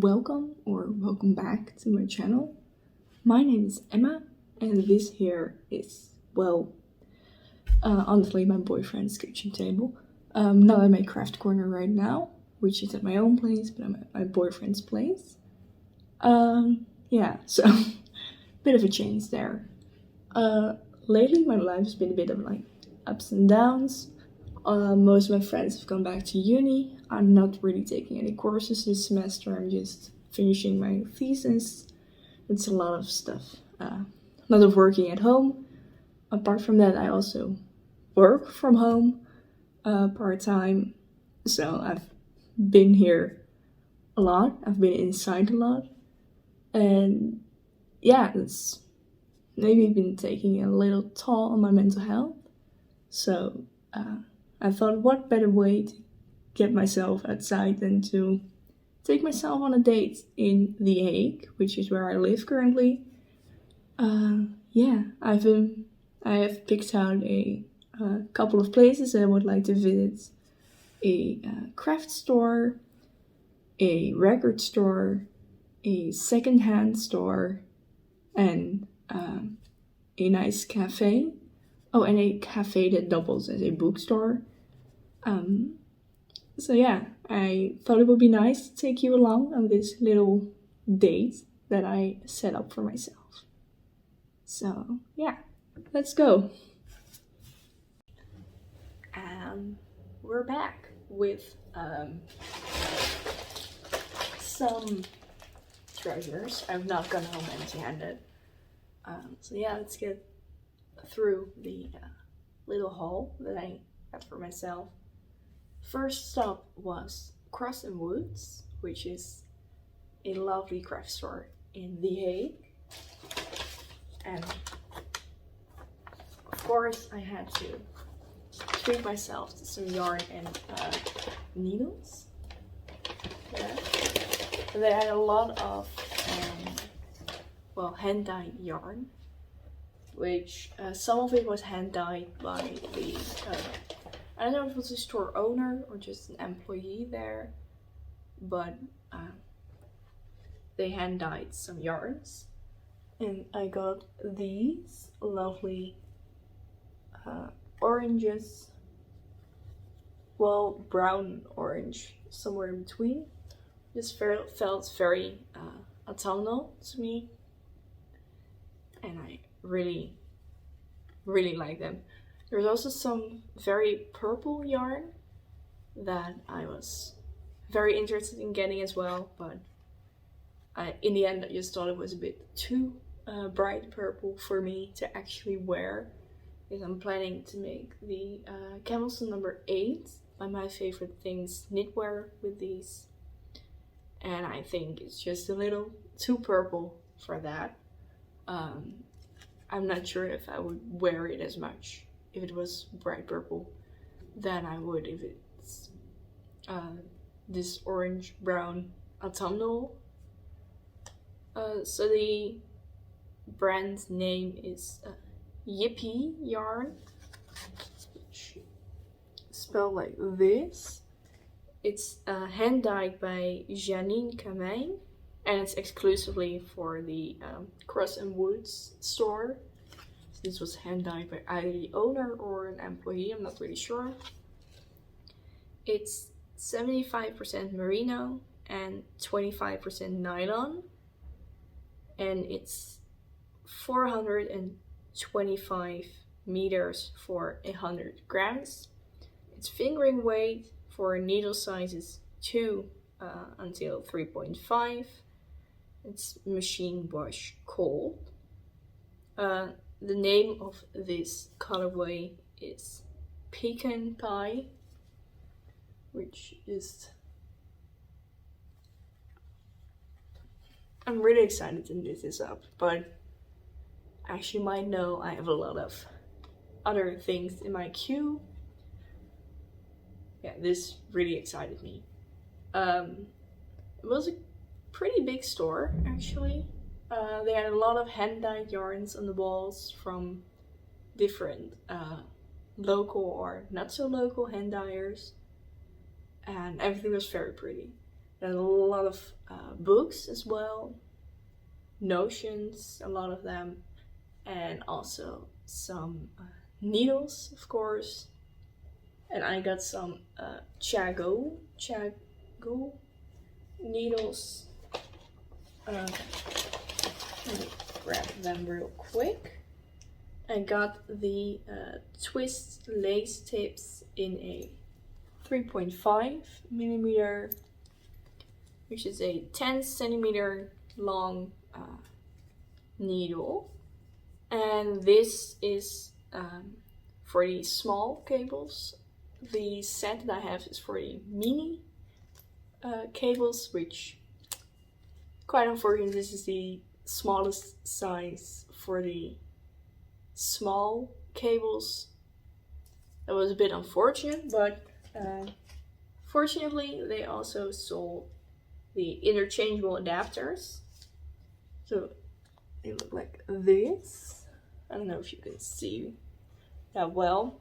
Welcome back to my channel. My name is Emma, and this here is, honestly, my boyfriend's kitchen table. Not at my craft corner right now, which is at my own place, but I'm at my boyfriend's place. So bit of a change there. Lately my life has been a bit of like ups and downs. Most of my friends have gone back to uni. I'm not really taking any courses this semester. I'm just finishing my thesis. It's a lot of stuff. A lot of working at home. Apart from that, I also work from home part-time. So I've been here a lot. I've been inside a lot. And yeah, it's maybe been taking a little toll on my mental health. So I thought, what better way to get myself outside than to take myself on a date in The Hague, which is where I live currently. I have picked out a couple of places I would like to visit. A craft store, a record store, a second-hand store, and a nice cafe. Oh, and a cafe that doubles as a bookstore. I thought it would be nice to take you along on this little date that I set up for myself. So yeah, let's go. And we're back with some treasures. I'm not gonna home empty-handed. Let's get through the little haul that I got for myself. First stop was Cross and Woods, which is a lovely craft store in The Hague. And of course I had to treat myself to some yarn and needles. Yeah. They had a lot of hand-dyed yarn, which some of it was hand-dyed by the I don't know if it was a store owner or just an employee there, but they hand-dyed some yarns. And I got these lovely oranges, brown orange, somewhere in between. Just felt very autumnal to me, and I really like them. There's also some very purple yarn that I was very interested in getting as well, but in the end I just thought it was a bit too bright purple for me to actually wear, because I'm planning to make the Camilson number 8 by My Favorite Things knitwear with these, and I think it's just a little too purple for that. I'm not sure if I would wear it as much if it was bright purple than I would if it's this orange brown autumnal. So the brand name is Yippie yarn, which is spelled like this. It's hand dyed by Dille Kamille, and it's exclusively for the Cross and Woods store. So this was hand dyed by either the owner or an employee, I'm not really sure. It's 75% merino and 25% nylon, and it's 425 meters for 100 grams. Its fingering weight for needle sizes 2 until 3.5. It's machine wash cold. The name of this colorway is Pecan Pie, which is, I'm really excited to knit this up, but as you might know, I have a lot of other things in my queue. Yeah, this really excited me. It was a pretty big store, actually. They had a lot of hand-dyed yarns on the walls from different local or not so local hand dyers, and everything was very pretty. and a lot of books as well, notions, a lot of them, and also some needles, of course. And I got some chago needles. Let me grab them real quick. I got the twist lace tips in a 3.5 millimeter, which is a 10 centimeter long needle. And this is for the small cables. The set that I have is for the mini cables, which, quite unfortunately, this is the smallest size for the small cables. That was a bit unfortunate, but fortunately they also sold the interchangeable adapters. So they look like this. I don't know if you can see that well,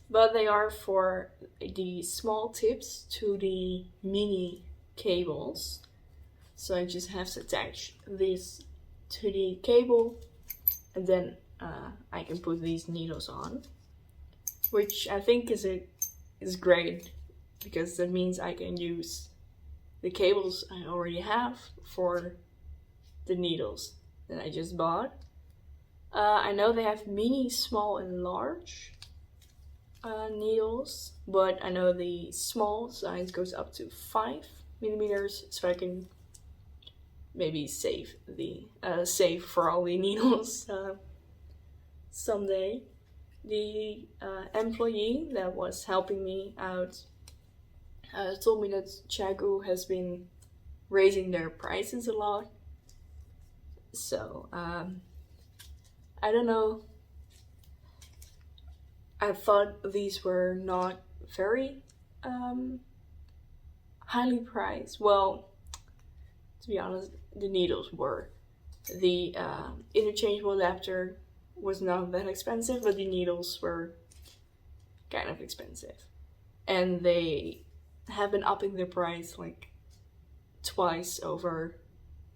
but they are for the small tips to the mini cables. So I just have to attach this to the cable, and then I can put these needles on, which I think is great, because that means I can use the cables I already have for the needles that I just bought. I know they have mini, small, and large needles, but I know the small size goes up to 5 millimeters, so I can maybe save for all the needles someday. The employee that was helping me out told me that Chagu has been raising their prices a lot. So I don't know. I thought these were not very highly priced. Well, to be honest, the needles were. The interchangeable adapter was not that expensive, but the needles were kind of expensive. And they have been upping their price like twice over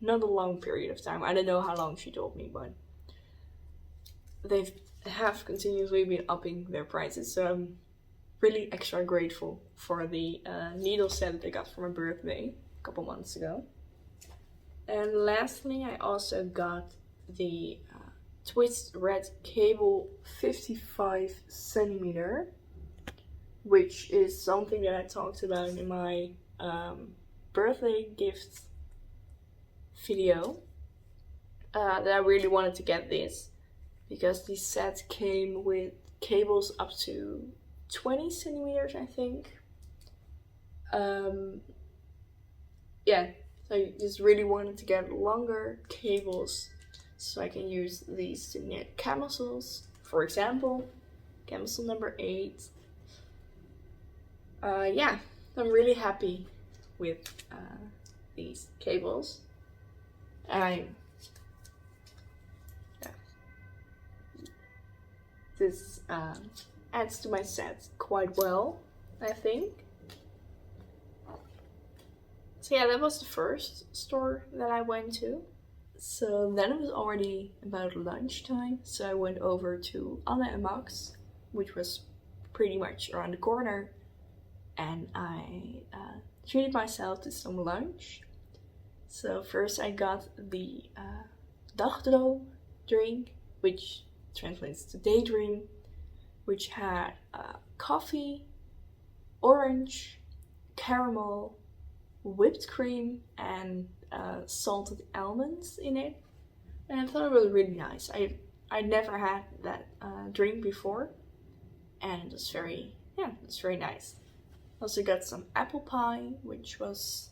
not a long period of time. I don't know how long she told me, but they have continuously been upping their prices. So I'm really extra grateful for the needle set that I got for my birthday a couple months ago. And lastly, I also got the twist red cable 55 centimeter, which is something that I talked about in my birthday gift video, that I really wanted to get this, because the set came with cables up to 20 centimeters, I think. Yeah, so I just really wanted to get longer cables so I can use these to knit camisoles, for example, camisole number 8. Yeah, I'm really happy with these cables. This adds to my set quite well, I think. So yeah, that was the first store that I went to. So then it was already about lunchtime, so I went over to Anne and Max, which was pretty much around the corner, and I treated myself to some lunch. So first I got the dagdroom drink, which translates to daydream, which had coffee, orange, caramel, whipped cream, and salted almonds in it. And I thought it was really nice. I never had that drink before, and it was very nice. Also got some apple pie, which was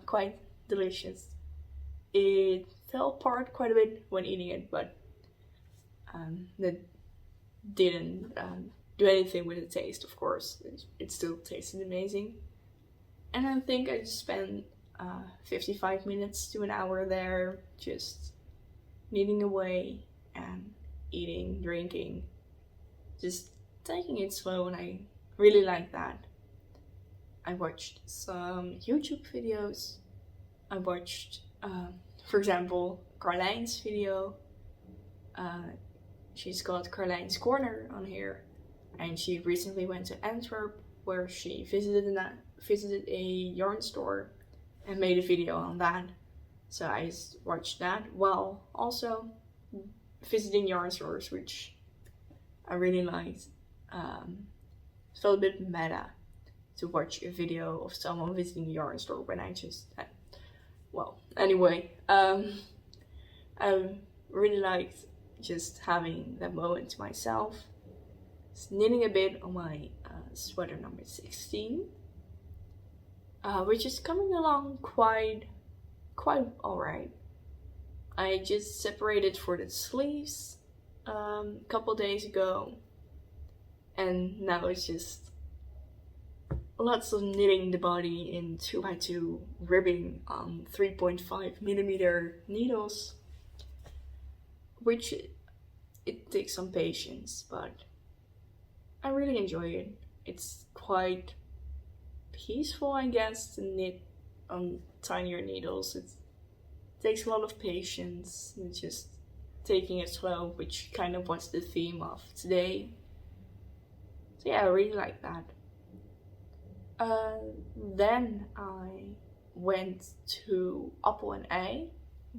quite delicious. It fell apart quite a bit when eating it, but that didn't do anything with the taste, of course. It still tasted amazing. And I think I just spent 55 minutes to an hour there, just kneading away and eating, drinking, just taking it slow, and I really like that. I watched some YouTube videos. I watched, for example, Carlijn's video. She's got Carlijn's Corner on here, and she recently went to Antwerp, where she visited a yarn store and made a video on that. So I watched that while also visiting yarn stores, which I really liked. It felt a bit meta to watch a video of someone visiting a yarn store when I just well, anyway, I really liked just having that moment to myself. Just knitting a bit on my sweater number 16, which is coming along quite alright. I just separated for the sleeves a couple days ago, and now it's just lots of knitting the body in 2x2 ribbing on 3.5mm needles, which it takes some patience, but I really enjoy it. It's quite peaceful, I guess, to knit on tinier needles. It takes a lot of patience and just taking it slow, which kind of was the theme of today. So yeah, I really like that. Then I went to Appel Ei,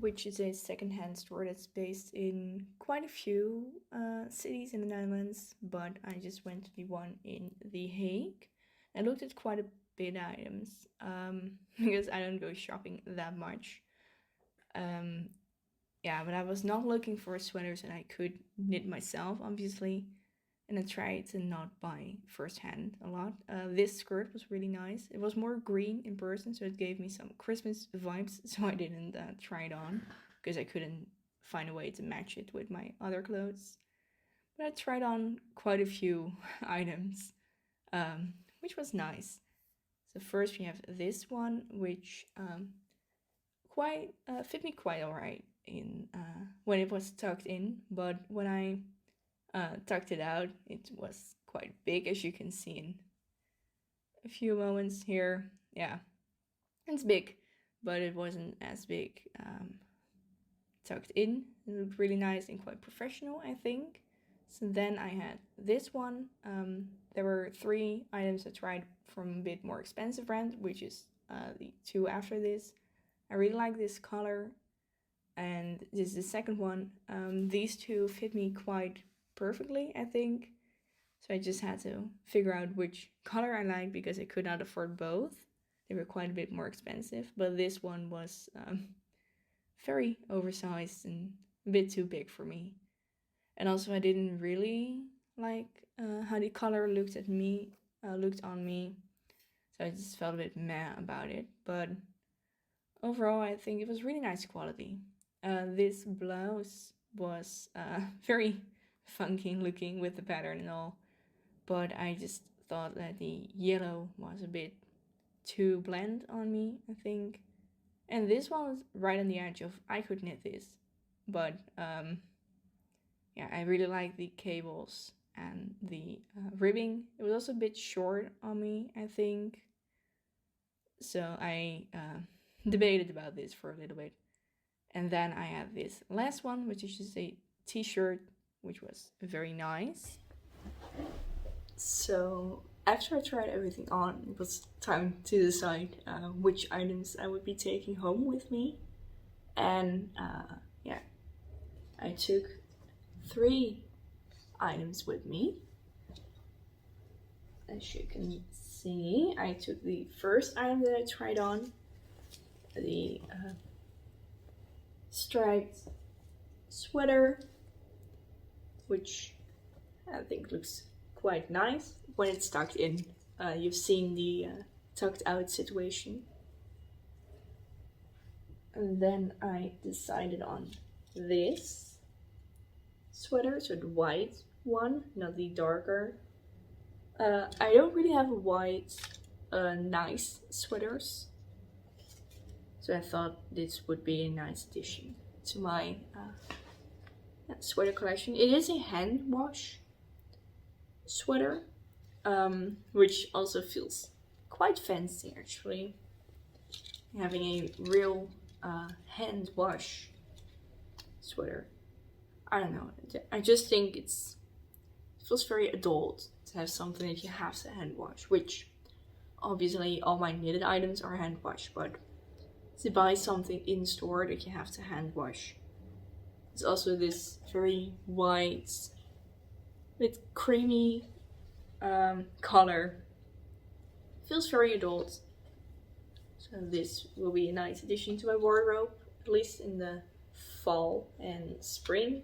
which is a secondhand store that's based in quite a few cities in the Netherlands, but I just went to the one in The Hague. I looked at quite a bit of items because I don't go shopping that much. Yeah, but I was not looking for sweaters and I could knit myself, obviously. And I tried to not buy firsthand a lot. This skirt was really nice. It was more green in person, so it gave me some Christmas vibes. So I didn't try it on because I couldn't find a way to match it with my other clothes. But I tried on quite a few items, which was nice. So first we have this one, which quite fit me quite alright in when it was tucked in, but when I tucked it out, it was quite big, as you can see in a few moments here. Yeah, it's big, but it wasn't as big tucked in. It looked really nice and quite professional, I think. So then I had this one. There were 3 items I tried from a bit more expensive brand, which is the 2 after this. I really like this color, and this is the second one. These 2 fit me quite perfectly, I think. So I just had to figure out which color I liked because I could not afford both. They were quite a bit more expensive, but this one was very oversized and a bit too big for me. And also I didn't really like how the color looked on me. So I just felt a bit meh about it. But overall, I think it was really nice quality. This blouse was very funky looking with the pattern and all, but I just thought that the yellow was a bit too bland on me, I think. And this one was right on the edge of I could knit this, but yeah, I really like the cables and the ribbing. It was also a bit short on me, I think, so I debated about this for a little bit. And then I have this last one, which is just a t-shirt, which was very nice. So after I tried everything on, it was time to decide which items I would be taking home with me. And yeah, I took 3 items with me. As you can see, I took the first item that I tried on, the striped sweater, which I think looks quite nice when it's tucked in. You've seen the tucked out situation. And then I decided on this sweater, so the white one, not the darker. I don't really have white nice sweaters, so I thought this would be a nice addition to my sweater collection. It is a hand wash sweater, which also feels quite fancy actually. Having a real hand wash sweater. I don't know. I just think it feels very adult to have something that you have to hand wash, which obviously all my knitted items are hand washed, but to buy something in store that you have to hand wash. It's also this very white with creamy color. Feels very adult. So this will be a nice addition to my wardrobe, at least in the fall and spring,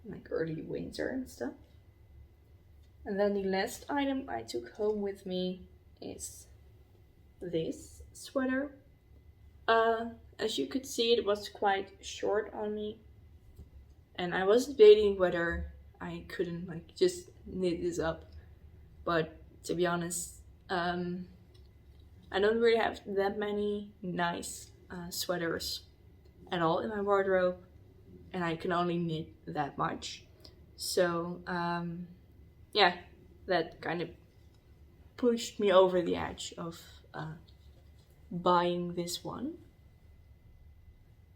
like early winter and stuff. And then the last item I took home with me is this sweater. As you could see, it was quite short on me, and I was debating whether I couldn't like just knit this up, but to be honest, I don't really have that many nice sweaters at all in my wardrobe, and I can only knit that much. So yeah, that kind of pushed me over the edge of buying this one.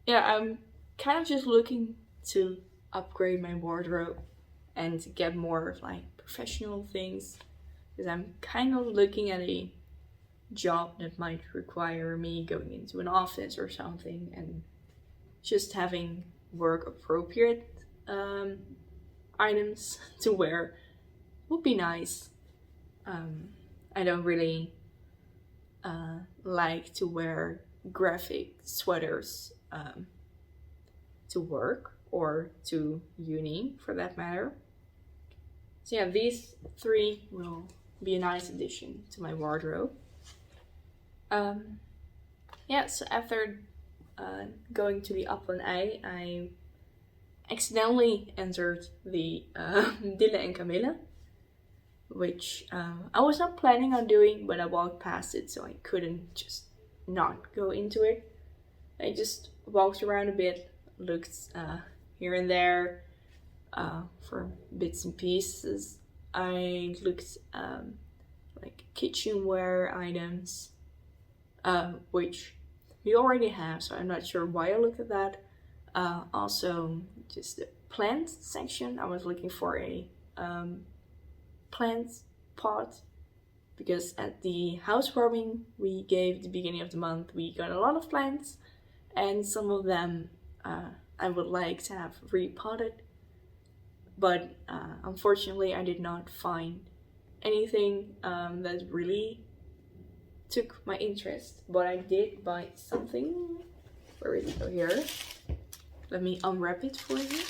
Yeah, I'm kind of just looking to upgrade my wardrobe and to get more of like professional things, because I'm kind of looking at a job that might require me going into an office or something, and just having work appropriate items to wear would be nice. I don't really like to wear graphic sweaters to work or to uni for that matter. So yeah, these three will be a nice addition to my wardrobe. Yeah, so after going to the Appel Ei, I accidentally entered the Dille Kamille, which I was not planning on doing, but I walked past it, so I couldn't just not go into it. I just walked around a bit, looked here and there for bits and pieces. I looked like kitchenware items, which we already have, so I'm not sure why I looked at that. Also, just the plant section. I was looking for a plant pot, because at the housewarming we gave at the beginning of the month, we got a lot of plants, and some of them I would like to have repotted, but unfortunately I did not find anything that really took my interest. But I did buy something. Where is it? Oh, here. Let me unwrap it for you.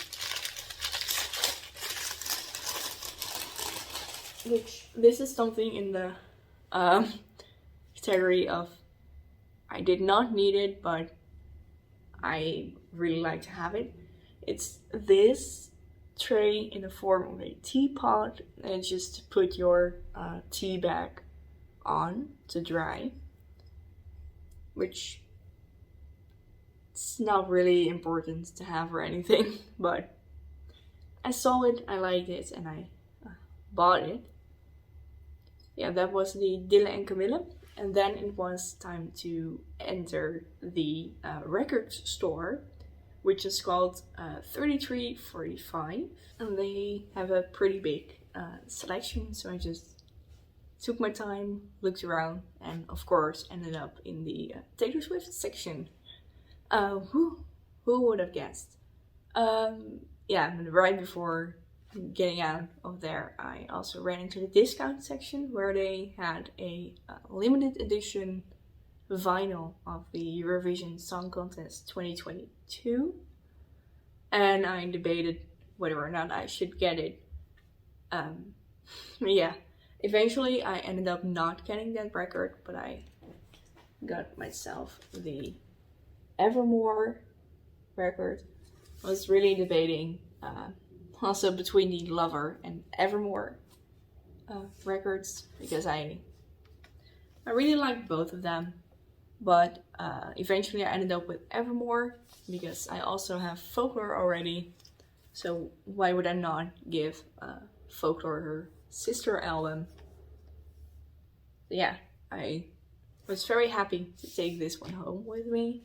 Which, this is something in the category of I did not need it, but I really like to have it. It's this tray in the form of a teapot, and it's just to put your tea bag on to dry, which it's not really important to have or anything, but I saw it, I liked it, and I bought it. Yeah, that was the Dille Kamille. And then it was time to enter the record store, which is called 3345. And they have a pretty big selection, so I just took my time, looked around, and of course ended up in the Taylor Swift section. Who would have guessed? Yeah, right before getting out of there, I also ran into the discount section, where they had a limited edition vinyl of the Eurovision Song Contest 2022, and I debated whether or not I should get it. Yeah, eventually I ended up not getting that record, but I got myself the Evermore record. I was really debating also between the Lover and Evermore records, because I really like both of them, but eventually I ended up with Evermore because I also have Folklore already, so why would I not give Folklore her sister album? Yeah, I was very happy to take this one home with me.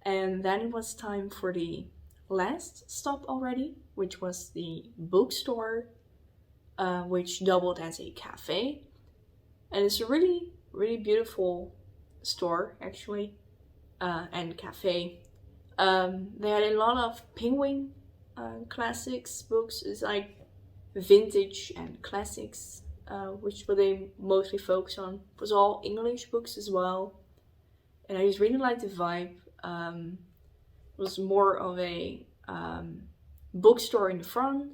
And then it was time for the last stop already, which was the bookstore, which doubled as a cafe. And it's a really, really beautiful store, actually, and cafe. They had a lot of Penguin classics books. It's like vintage and classics, which what they mostly focus on. It was all English books as well. And I just really liked the vibe. It was more of a bookstore in the front,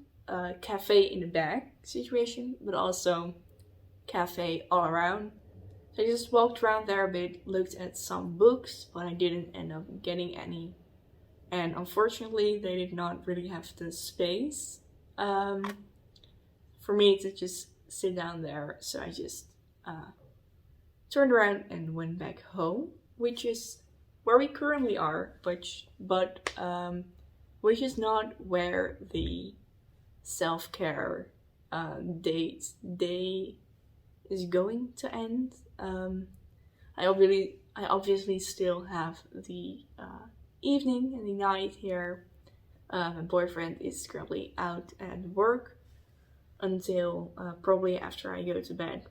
cafe in the back situation, but also cafe all around. So I just walked around there a bit, looked at some books, but I didn't end up getting any. And unfortunately, they did not really have the space for me to just sit down there. So I just turned around and went back home, which is where we currently are, but which is not where the self-care day is going to end. I obviously still have the evening and the night here. My boyfriend is currently out at work until probably after I go to bed.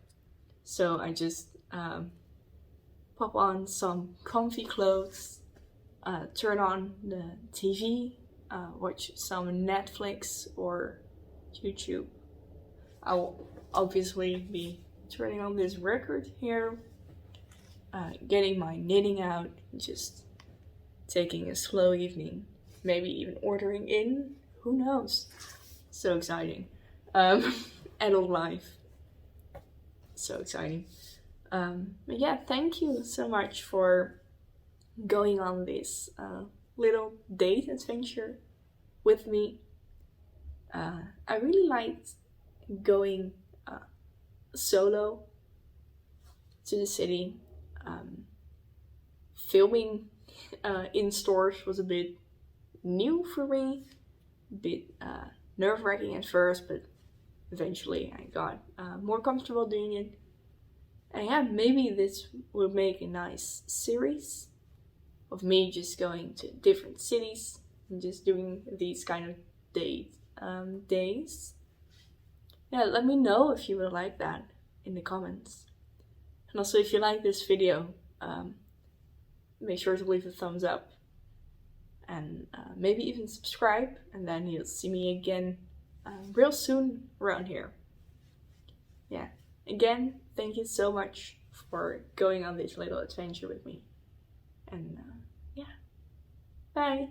So I just pop on some comfy clothes, turn on the TV, watch some Netflix or YouTube. I'll obviously be turning on this record here, getting my knitting out, just taking a slow evening, maybe even ordering in, who knows. So exciting. Adult life, so exciting. But yeah, thank you so much for going on this little date adventure with me. I really liked going solo to the city. Filming in stores was a bit new for me, a bit nerve-wracking at first, but eventually I got more comfortable doing it. And yeah, maybe this will make a nice series of me just going to different cities and just doing these kind of days. Yeah, let me know if you would like that in the comments. And also if you like this video, make sure to leave a thumbs up. And maybe even subscribe, and then you'll see me again real soon around here. Yeah, again, thank you so much for going on this little adventure with me. And yeah, bye!